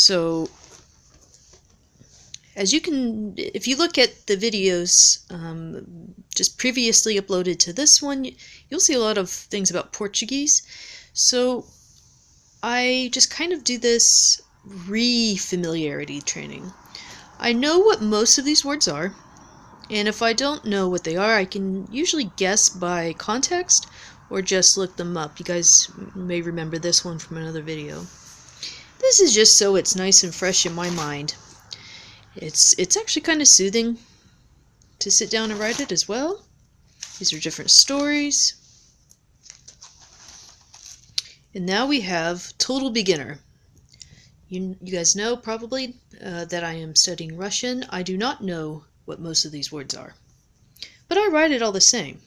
So as you can, if you look at the videos just previously uploaded to this one, you'll see a lot of things about Portuguese. So I just kind of do this re-familiarity training. I know what most of these words are, and if I don't know what they are, I can usually guess by context or just look them up. You guys may remember this one from another video. This is just so it's nice and fresh in my mind. It's actually kind of soothing to sit down and write it as well. These are different stories. And now we have Total Beginner. You guys know probably that I am studying Russian. I do not know what most of these words are, but I write it all the same.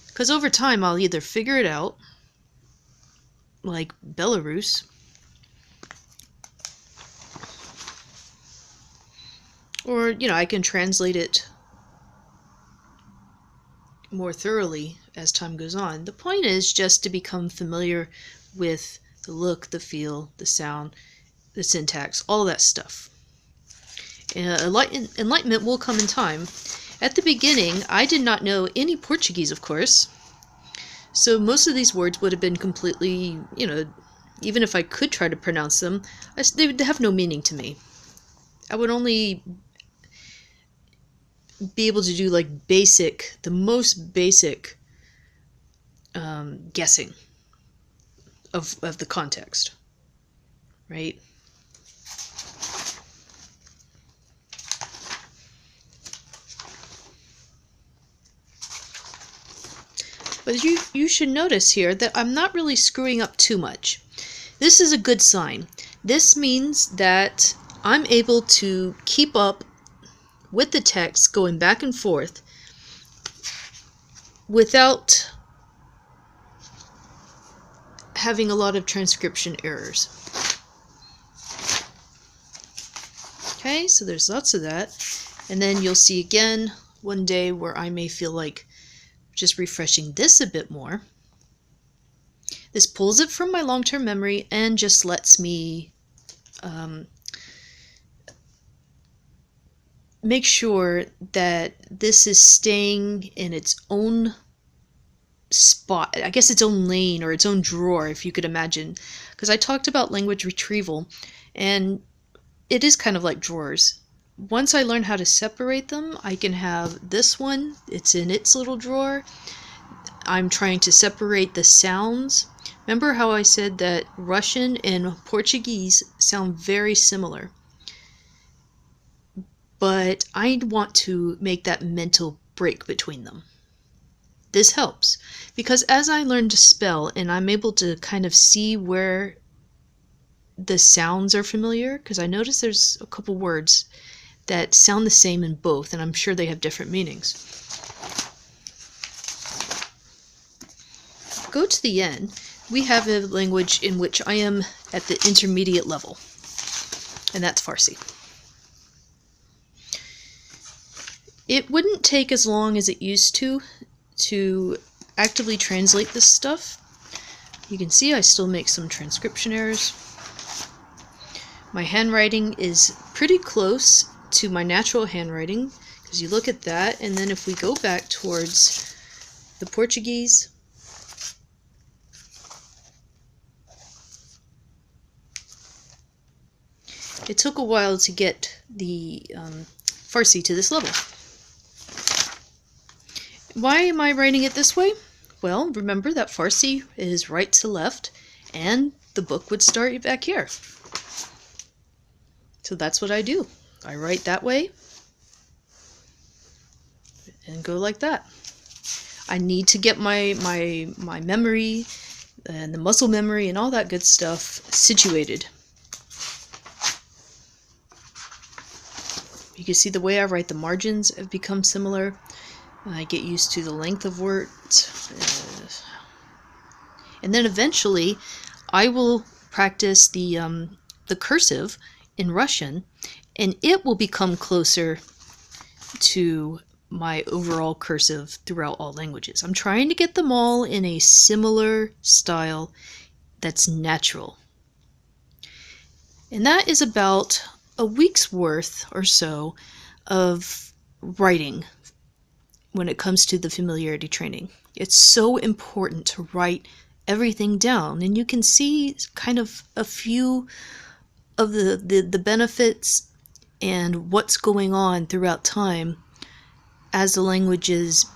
Because over time I'll either figure it out, like Belarus, or, I can translate it more thoroughly as time goes on. The point is just to become familiar with the look, the feel, the sound, the syntax, all that stuff. Enlightenment will come in time. At the beginning, I did not know any Portuguese, of course, so most of these words would have been completely, even if I could try to pronounce them, they would have no meaning to me. I would only be able to do like the most basic guessing of the context, right? But you should notice here that I'm not really screwing up too much. This is a good sign. This means that I'm able to keep up with the text going back and forth without having a lot of transcription errors. Okay, so there's lots of that. And then you'll see again one day where I may feel like just refreshing this a bit more. This pulls it from my long-term memory and just lets me make sure that this is staying in its own spot, I guess its own lane or its own drawer, if you could imagine. Because I talked about language retrieval, and it is kind of like drawers. Once I learn how to separate them, I can have this one, it's in its little drawer. I'm trying to separate the sounds. Remember how I said that Russian and Portuguese sound very similar? But I want to make that mental break between them. This helps, because as I learn to spell and I'm able to kind of see where the sounds are familiar, because I notice there's a couple words that sound the same in both, and I'm sure they have different meanings. Go to the end. We have a language in which I am at the intermediate level, and that's Farsi. It wouldn't take as long as it used to actively translate this stuff. You can see I still make some transcription errors. My handwriting is pretty close to my natural handwriting, because you look at that, and then if we go back towards the Portuguese, it took a while to get the Farsi to this level. Why am I writing it this way? Well, remember that Farsi is right to left, and the book would start back here. So that's what I do. I write that way and go like that. I need to get my memory and the muscle memory and all that good stuff situated. You can see the way I write the margins have become similar. I get used to the length of words. And then eventually I will practice the cursive in Russian, and it will become closer to my overall cursive throughout all languages. I'm trying to get them all in a similar style that's natural. And that is about a week's worth or so of writing when it comes to the familiarity training. It's so important to write everything down, and you can see kind of a few of the benefits and what's going on throughout time as the languages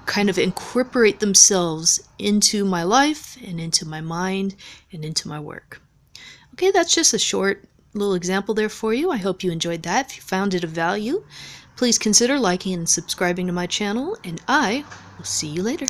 kind of incorporate themselves into my life and into my mind and into my work. Okay, that's just a short little example there for you. I hope you enjoyed that. If you found it of value, please consider liking and subscribing to my channel, and I will see you later.